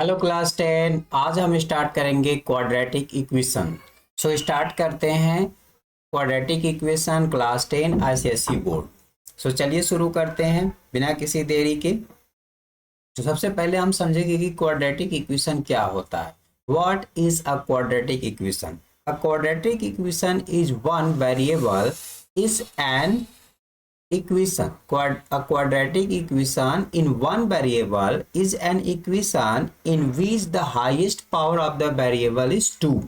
Hello class 10। आज हम start करेंगे क्वाड्रेटिक इक्वेशन। सो स्टार्ट करते हैं quadratic equation class 10 ICSE board. So चलिए शुरू करते हैं बिना किसी देरी के। तो सबसे पहले हम समझेंगे कि क्वाड्रेटिक इक्वेशन क्या होता है। What is a quadratic equation? A quadratic equation is one variable is an equation. A quadratic equation in one variable is an equation in which the highest power of the variable is 2.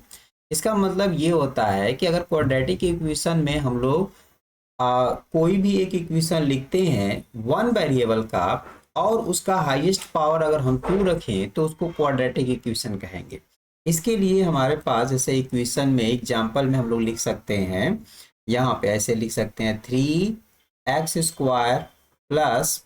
इसका मतलब ये होता है कि अगर quadratic equation में हम लोग कोई भी एक इक्वेशन लिखते हैं वन वेरिएबल का और उसका हाईएस्ट पावर अगर हम 2 रखें तो उसको क्वाड्रेटिक इक्वेशन कहेंगे। इसके लिए हमारे पास जैसे इक्वेशन में एग्जांपल में हम लोग लिख सकते हैं, यहाँ पे ऐसे लिख सकते हैं 3x² plus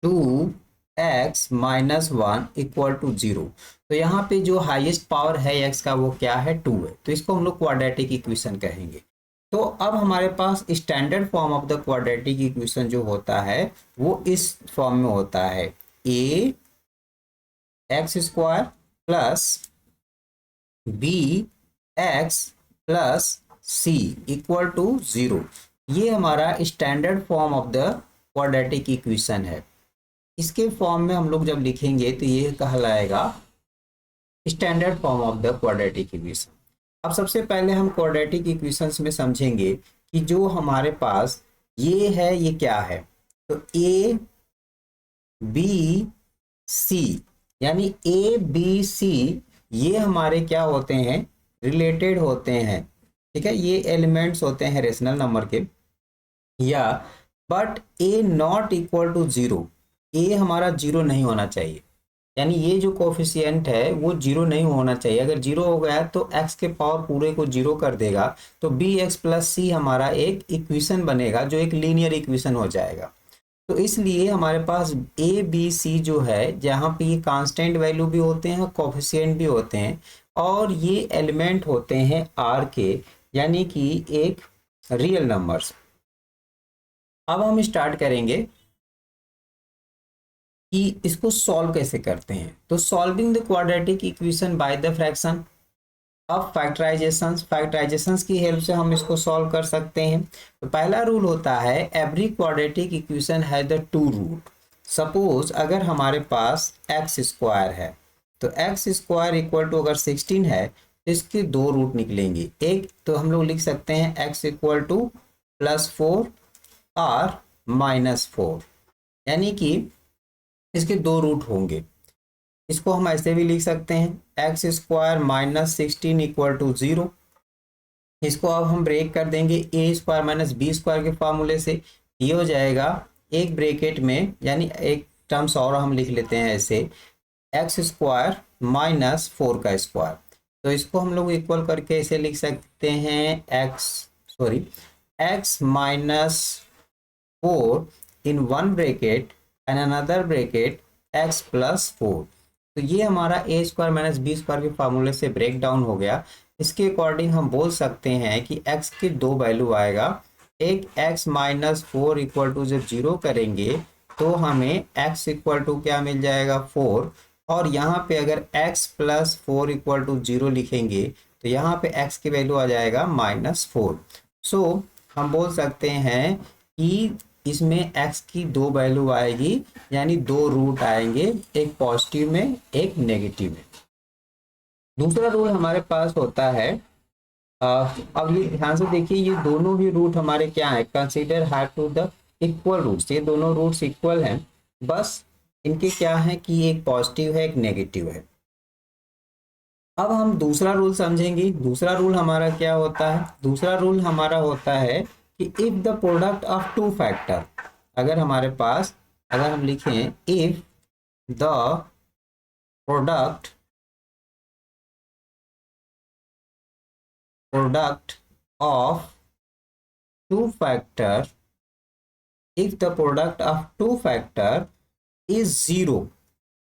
2x-1 equal to 0। तो यहाँ पे जो हाईएस्ट पावर है x का वो क्या है, 2 है, तो इसको हम लोग क्वाड्रेटिक इक्वेशन कहेंगे। तो अब हमारे पास standard form of the quadratic equation जो होता है वो इस फॉर्म में होता है ax² plus bx plus c equal to 0। ये हमारा standard form of the quadratic equation है। इसके फॉर्म में हम लोग जब लिखेंगे तो ये कहलाएगा standard form of the quadratic equation. अब सबसे पहले हम क्वाड्रेटिक इक्वेशंस में समझेंगे कि जो हमारे पास ये है ये क्या है। तो ए बी सी यानी ए बी सी ये हमारे क्या होते हैं, रिलेटेड होते हैं। ठीक है, ये एलिमेंट्स होते हैं रेशनल नंबर के। या but A not equal to 0, A हमारा 0 नहीं होना चाहिए, यानी ये जो कोफिशिएंट है वो 0 नहीं होना चाहिए। अगर 0 हो गया तो x के पावर पूरे को 0 कर देगा, तो बी एक्स प्लस सी हमारा एक इक्वेशन बनेगा जो एक लीनियर इक्वेशन हो जाएगा। तो इसलिए हमारे पास ए बी सी जो है, जहाँ पे ये कांस्टेंट वैल्यू भी होते हैं कोफिशिएंट भी होते हैं और ये एलिमेंट होते हैं आर के, यानी कि एक रियल नंबर्स। अब हम स्टार्ट करेंगे कि इसको सॉल्व कैसे करते हैं। तो solving the quadratic equation by the fraction. अब फैक्टराइजेशंस की हेल्प से हम इसको सॉल्व कर सकते हैं। तो पहला रूल होता है every quadratic equation has the two root. Suppose अगर हमारे पास x² है तो x² इक्वल टू अगर 16 है तो इसके दो रूट निकलेंगे। एक तो हम लोग लिख सकते हैं x इक्वल टू +4 और -4, यानी कि इसके दो रूट होंगे। इसको हम ऐसे भी लिख सकते हैं x² - 16 इक्वल टू 0। इसको अब हम ब्रेक कर देंगे a² - b² के फार्मूले से। ये हो जाएगा एक ब्रेकेट में, यानी एक टर्म्स और हम लिख लेते हैं ऐसे x² - 4 का स्क्वायर। तो इसको हम लोग इक्वल करके ऐसे लिख सकते हैं x - 4 in one bracket and another bracket x + 4। तो ये हमारा a² - b² के फार्मूले से ब्रेक डाउन हो गया। इसके अकॉर्डिंग हम बोल सकते हैं कि x के दो वैल्यू आएगा। एक x - 4 इक्वल टू जब 0 करेंगे तो हमें x इक्वल टू क्या मिल जाएगा, 4। और यहाँ पे अगर x + 4 इक्वल टू 0 लिखेंगे तो यहाँ पे x की वैल्यू आ जाएगा -4। सो हम बोल सकते हैं कि इसमें x की दो वैल्यू आएगी, यानी दो रूट आएंगे, एक पॉजिटिव में एक नेगेटिव में। दूसरा रूल हमारे पास होता है, अब ये ध्यान से देखिए, ये दोनों ही रूट हमारे क्या है, consider have to the equal roots. ये दोनों रूट्स इक्वल हैं, बस इनके क्या है कि एक पॉजिटिव है एक नेगेटिव है। अब हम दूसरा रूल समझेंगे। दूसरा रूल हमारा क्या होता है, दूसरा रूल हमारा होता है कि if the product of two factor, अगर हमारे पास अगर हम लिखें if the product of two factor, if the product of two factor is 0,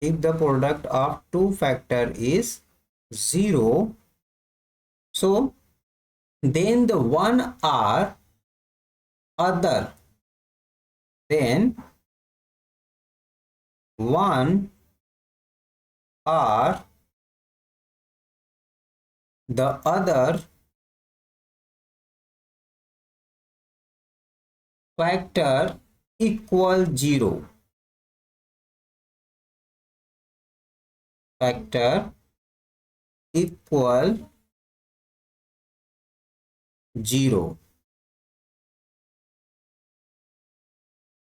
if the product of two factor is 0, so then the one or other, then one or the other factor equal 0, factor equal 0।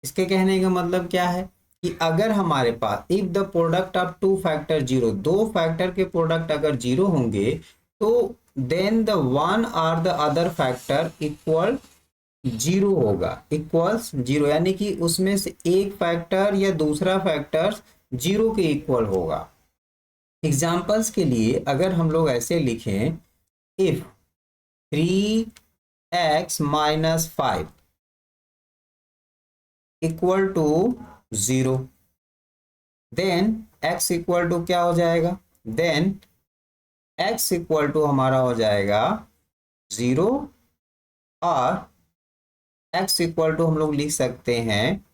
इसके कहने का मतलब क्या है कि अगर हमारे पास if the product of two factor 0, दो फैक्टर के प्रोडक्ट अगर 0 होंगे तो देन द वन और द अदर फैक्टर इक्वल 0 होगा, इक्वल्स 0, यानी कि उसमें से एक फैक्टर या दूसरा फैक्टर 0 के इक्वल होगा। एग्जाम्पल्स के लिए अगर हम लोग ऐसे लिखें, if 3x minus 5 equal to 0, then x equal to क्या हो जाएगा, देन x इक्वल टू हमारा हो जाएगा 0 और x इक्वल टू हम लोग लिख सकते हैं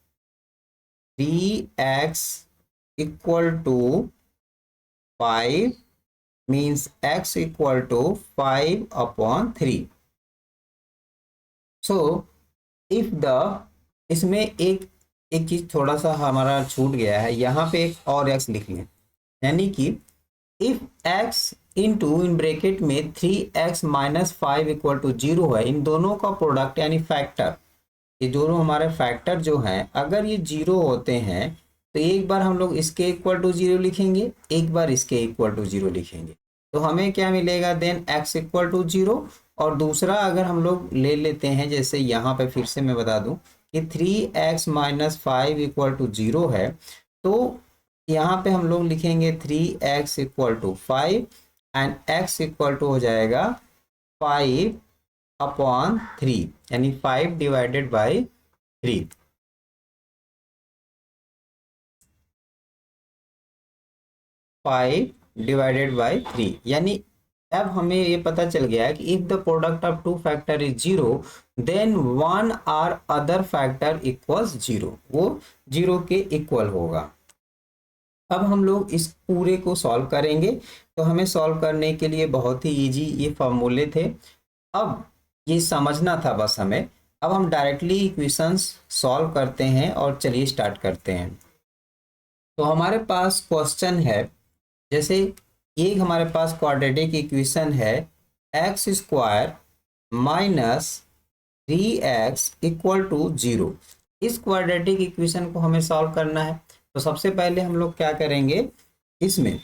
3x equal to 5 means x equal to 5/3। So if the, इसमें एक चीज थोड़ा सा हमारा छूट गया है, यहाँ पे एक और x लिख लें, यानी कि if x into in bracket में 3x माइनस 5 इक्वल टू 0 है, इन दोनों का प्रोडक्ट यानी फैक्टर, ये दोनों हमारे फैक्टर जो हैं अगर ये 0 होते हैं तो एक बार हम लोग इसके इक्वल टू 0 लिखेंगे, एक बार इसके इक्वल टू 0 लिखेंगे, तो हमें क्या मिलेगा, देन x इक्वल टू 0। और दूसरा अगर हम लोग ले लेते हैं, जैसे यहाँ पे फिर से मैं बता दूं कि 3x माइनस 5 इक्वल टू 0 है, तो यहाँ पे हम लोग लिखेंगे 3x equal to 5 and x equal to हो जाएगा 5/3, यानी 5 डिवाइडेड बाई 3। 5 डिवाइडेड बाई 3, यानी अब हमें ये पता चल गया है कि if the product of two factor is 0 then one or other factor equals 0, वो 0 के इक्वल होगा। अब हम लोग इस पूरे को सॉल्व करेंगे, तो हमें सॉल्व करने के लिए बहुत ही इजी ये फॉर्मूले थे, अब ये समझना था बस हमें। अब हम डायरेक्टली इक्वेशंस सॉल्व करते हैं और चलिए स्टार्ट करते हैं। तो हमारे पास क्वेश्चन है, जैसे एक हमारे पास क्वाड्रेटिक इक्वेशन है x square minus 3x equal to 0। इस क्वाड्रेटिक इक्वेशन को हमें सॉल्व करना है, तो सबसे पहले हम लोग क्या करेंगे, इसमें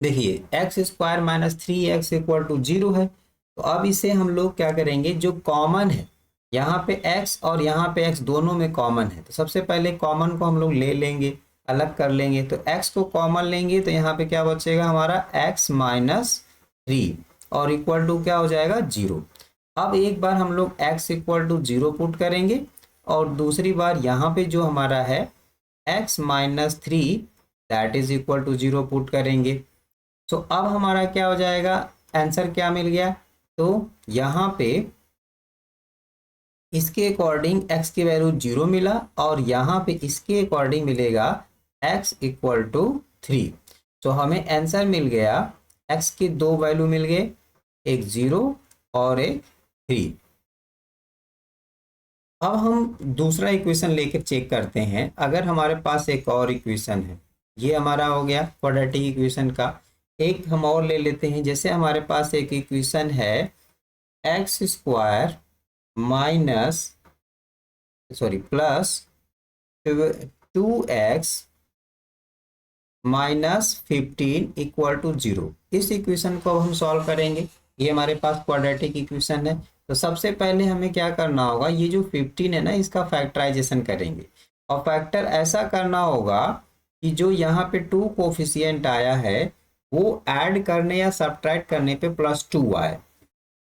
देखिए x square minus 3x equal to 0 है, तो अब इसे हम लोग क्या करेंगे, जो कॉमन है यहाँ पे x और यहाँ पे x दोनों में कॉमन है, तो सबसे पहले कॉमन को हम लोग ले लेंगे, अलग कर लेंगे, तो x को कॉमन लेंगे तो यहाँ पे क्या बचेगा हमारा x माइनस 3 और इक्वल टू क्या हो जाएगा 0। अब एक बार हम लोग x इक्वल टू 0 पुट करेंगे और दूसरी बार यहाँ पे जो हमारा है x minus 3 that is equal to 0 put करेंगे। तो अब हमारा क्या हो जाएगा, आंसर क्या मिल गया, तो यहाँ पे इसके अकॉर्डिंग x की वैल्यू 0 मिला और यहाँ पे इसके अकॉर्डिंग मिलेगा x इक्वल टू 3। तो हमें आंसर मिल गया, x की दो वैल्यू मिल गए, एक 0 और एक 3। अब हम दूसरा इक्वेशन लेकर चेक करते हैं, अगर हमारे पास एक और इक्वेशन है, ये हमारा हो गया क्वाड्रेटिक इक्वेशन का, एक हम और ले लेते हैं, जैसे हमारे पास एक इक्वेशन है x square minus plus 2x minus 15 equal to 0। इस इक्वेशन को हम सॉल्व करेंगे, ये हमारे पास क्वाड्रेटिक इक्वेशन है। तो सबसे पहले हमें क्या करना होगा, ये जो 15 है ना, इसका फैक्टराइजेशन करेंगे और फैक्टर ऐसा करना होगा कि जो यहाँ पे 2 कोफिशिएंट आया है वो ऐड करने या सब्ट्रैक्ट करने पे +2 आए।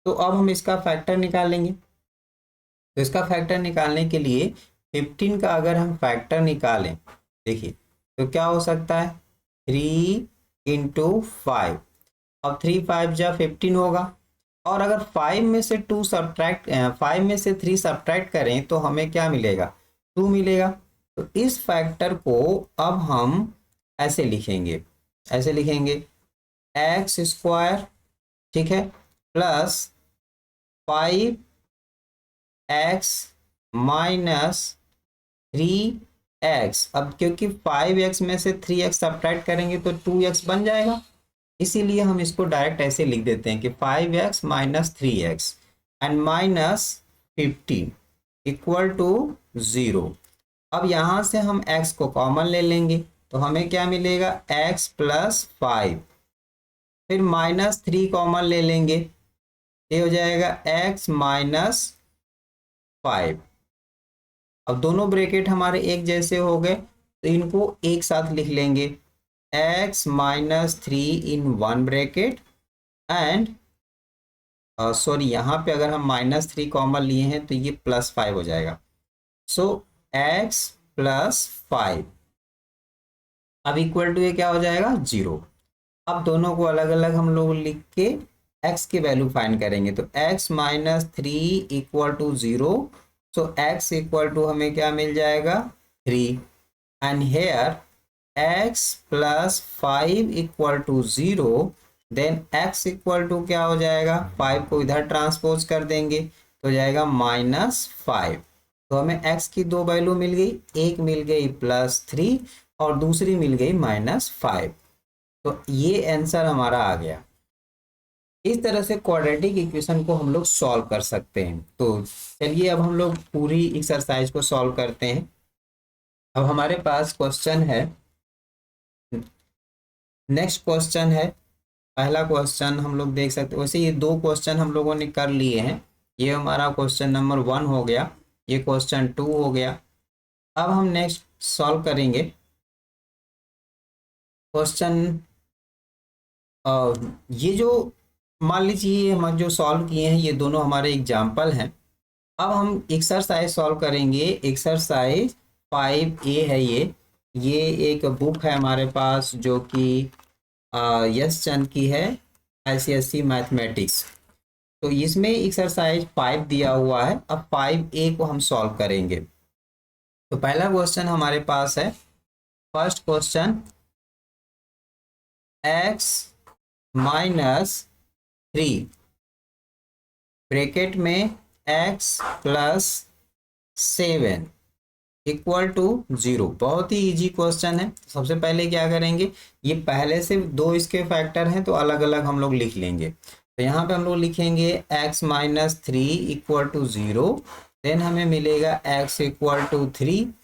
तो अब हम इसका फैक्टर निकालेंगे, तो इसका फैक्टर निकालने के लिए 15 का अगर हम फैक्टर निकालें, देखिए तो क्या हो सकता है, 3 इंटू 5, अब 3 5 जा 15 होगा, और अगर 5 में से 2 सब्ट्रैक्ट 5 में से 3 सब्ट्रैक्ट करें तो हमें क्या मिलेगा, 2 मिलेगा। तो इस फैक्टर को अब हम ऐसे लिखेंगे, ऐसे लिखेंगे एक्स स्क्वायर, ठीक है, प्लस 5x माइनस 3x। अब क्योंकि 5x में से 3x सब्ट्रैक्ट करेंगे तो 2x बन जाएगा, इसीलिए हम इसको डायरेक्ट ऐसे लिख देते हैं कि 5x minus 3x and minus 15 equal to 0। अब यहाँ से हम x को कॉमन ले लेंगे तो हमें क्या मिलेगा, x प्लस 5, फिर माइनस 3 कॉमन ले लेंगे, ये हो जाएगा x माइनस 5। अब दोनों ब्रैकेट हमारे एक जैसे हो गए तो इनको एक साथ लिख लेंगे, x minus 3 in one bracket and sorry, यहाँ पे अगर हम माइनस 3 कॉमन लिए हैं तो ये प्लस 5 हो जाएगा। सो x प्लस 5, अब इक्वल टू ये क्या हो जाएगा, 0। अब दोनों को अलग अलग हम लोग लिख के x की वैल्यू फाइंड करेंगे तो x minus 3 equal to 0। So x equal to हमें क्या मिल जाएगा, 3 and here x plus 5 equal to 0, then x equal to क्या हो जाएगा, 5 को इधर ट्रांसपोज कर देंगे तो जाएगा -5। तो हमें x की दो वैल्यू मिल गई, एक मिल गई +3 और दूसरी मिल गई -5। तो ये आंसर हमारा आ गया। इस तरह से क्वाड्रेटिक इक्वेशन को हम लोग सॉल्व कर सकते हैं। तो चलिए अब हम लोग पूरी एक्सरसाइज को सॉल्व करते हैं। अब हमारे पास क्वेश्चन है, नेक्स्ट क्वेश्चन है, पहला क्वेश्चन हम लोग देख सकते हैं। वैसे ये दो क्वेश्चन हम लोगों ने कर लिए हैं, ये हमारा क्वेश्चन नंबर 1 हो गया, ये क्वेश्चन 2 हो गया। अब हम नेक्स्ट सॉल्व करेंगे क्वेश्चन, ये जो मान लीजिए हम जो सॉल्व किए हैं ये दोनों हमारे एग्जाम्पल हैं। अब हम एक्सरसाइज सॉल्व करेंगे, एक्सरसाइज 5A है ये एक बुक है हमारे पास जो कि यश चंद की है, ICSE मैथमेटिक्स। तो इसमें एक्सरसाइज 5 दिया हुआ है। अब 5A को हम सॉल्व करेंगे। तो पहला क्वेश्चन हमारे पास है, first question, x minus 3 bracket में x प्लस 7 इक्वल टू 0। बहुत ही इजी क्वेश्चन है। सबसे पहले क्या करेंगे, ये पहले से दो इसके फैक्टर हैं तो अलग अलग हम लोग लिख लेंगे। तो यहाँ पे हम लोग लिखेंगे x minus 3 equal to 0, then हमें मिलेगा x इक्वल टू 3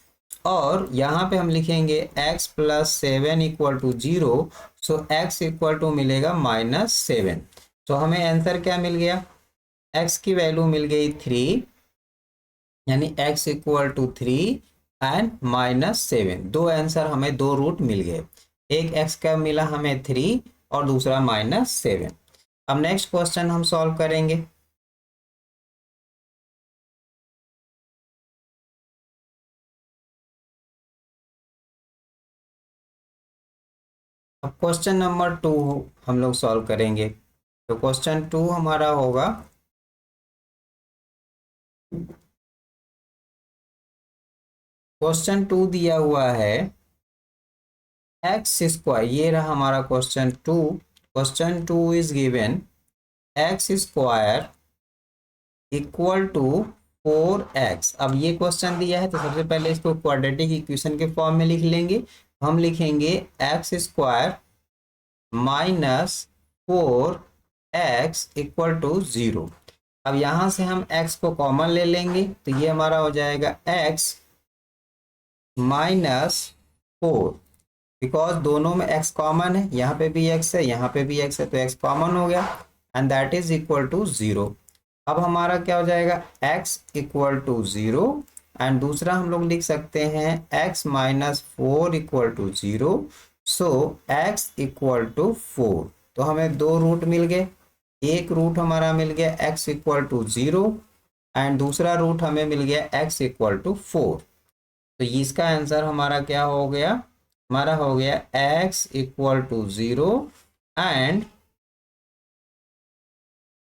और यहाँ पे हम लिखेंगे x plus 7 equal to 0। So x equal to मिलेगा -7। तो हमें आंसर क्या मिल गया, x की वैल्यू मिल गई 3, यानी x इक्वल टू 3 एंड -7। दो आंसर हमें, दो रूट मिल गए, एक x का मिला हमें 3 और दूसरा -7। अब नेक्स्ट क्वेश्चन हम सॉल्व करेंगे। अब क्वेश्चन नंबर 2 हम लोग सॉल्व करेंगे। तो क्वेश्चन 2 हमारा होगा, क्वेश्चन 2 दिया हुआ है एक्स स्क्वायर, ये रहा हमारा question 2। Question 2 is given x square equal to 4x। अब ये क्वेश्चन दिया है तो सबसे पहले इसको क्वाड्रेटिक इक्वेशन के फॉर्म में लिख लेंगे। हम लिखेंगे x square minus 4x equal to 0। अब यहाँ से हम x को कॉमन ले लेंगे तो ये हमारा हो जाएगा x माइनस 4, बिकॉज दोनों में x कॉमन है, यहाँ पे भी x है, यहाँ पे भी x है, तो x कॉमन हो गया and that is equal to 0। अब हमारा क्या हो जाएगा, x इक्वल टू 0 एंड दूसरा हम लोग लिख सकते हैं x minus 4 equal to 0। So x equal to 4। तो हमें दो रूट मिल गए, एक रूट हमारा मिल गया x इक्वल टू 0 एंड दूसरा रूट हमें मिल गया x इक्वल टू 4। तो इसका आंसर हमारा क्या हो गया, हमारा हो गया x equal to 0 and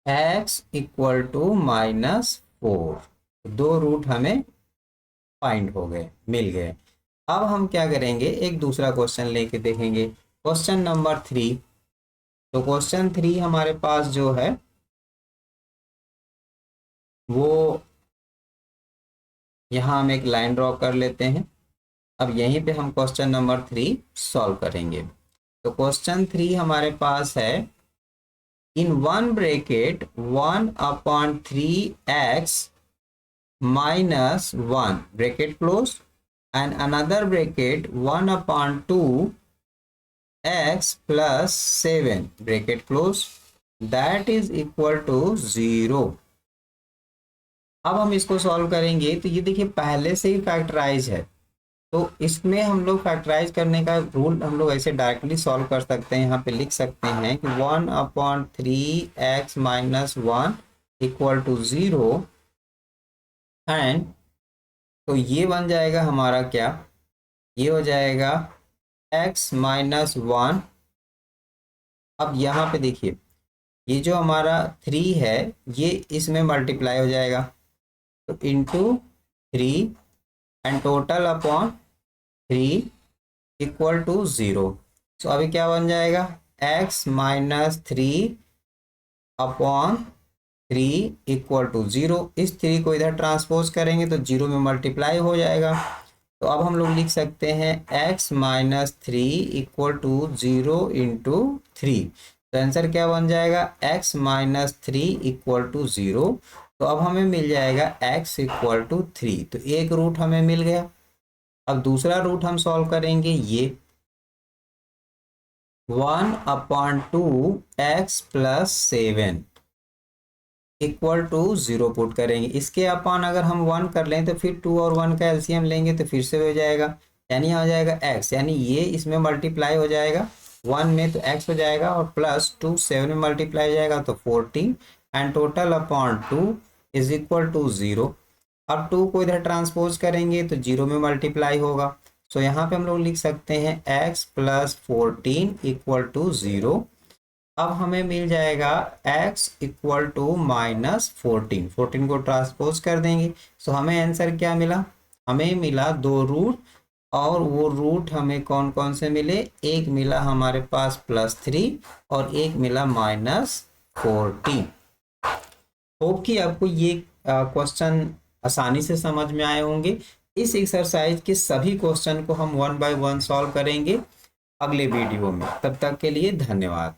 x equal to -4। दो रूट हमें फाइंड हो गए, मिल गए। अब हम क्या करेंगे, एक दूसरा क्वेश्चन लेके देखेंगे। Question number 3। तो क्वेश्चन 3 हमारे पास जो है वो यहाँ हम एक लाइन ड्रॉ कर लेते हैं। अब यहीं पे हम क्वेश्चन नंबर 3 सॉल्व करेंगे। तो क्वेश्चन 3 हमारे पास है in one bracket 1/3x minus 1 bracket close and another bracket 1/2 x plus 7 bracket close that is equal to 0। अब हम इसको सॉल्व करेंगे तो ये देखिए पहले से ही फैक्टराइज है, तो इसमें हम लोग फैक्टराइज करने का रूल हम लोग ऐसे डायरेक्टली सॉल्व कर सकते हैं। यहाँ पे लिख सकते हैं कि 1/3x - 1 इक्वल टू 0 एंड तो ये बन जाएगा हमारा क्या, ये हो जाएगा x - 1। अब यहाँ पे देखिए ये जो हमारा 3 है ये इसमें मल्टीप्लाई हो जाएगा, तो into 3 and total upon 3 equal to 0। तो अभी क्या बन जाएगा x - 3 अपॉन 3 इक्वल टू 0। इस 3 को इधर ट्रांसपोज करेंगे तो 0 में मल्टीप्लाई हो जाएगा। तो अब हम लोग लिख सकते हैं x - 3 इक्वल टू 0 इंटू 3। तो आंसर क्या बन जाएगा x - 3 इक्वल टू 0। तो अब हमें मिल जाएगा x इक्वल टू 3। तो एक रूट हमें मिल गया। अब दूसरा रूट हम सॉल्व करेंगे, ये 1/2x plus 7 equal to 0 put करेंगे। इसके अपॉन अगर हम 1 कर लें तो फिर 2 और 1 का एलसीएम लेंगे तो फिर से हो जाएगा, यानी हो जाएगा x, यानी ये इसमें मल्टीप्लाई हो जाएगा 1 में तो x हो जाएगा और प्लस 2 7 में मल्टीप्लाई हो जाएगा तो 14 and total upon 2 is equal to 0। अब 2 को इधर ट्रांसपोज करेंगे तो 0 में मल्टीप्लाई होगा। सो यहाँ पे हम लोग लिख सकते हैं x प्लस 14 इक्वल टू 0। अब हमें मिल जाएगा x इक्वल टू -14। 14 को ट्रांसपोज कर देंगे। सो हमें आंसर क्या मिला, हमें मिला 2 रूट, और वो रूट हमें कौन कौन से मिले, एक मिला हमारे पास +3 और एक मिला -14। होप कि आपको ये क्वेश्चन आसानी से समझ में आए होंगे। इस एक्सरसाइज के सभी क्वेश्चन को हम 1 बाय 1 सॉल्व करेंगे अगले वीडियो में। तब तक के लिए धन्यवाद।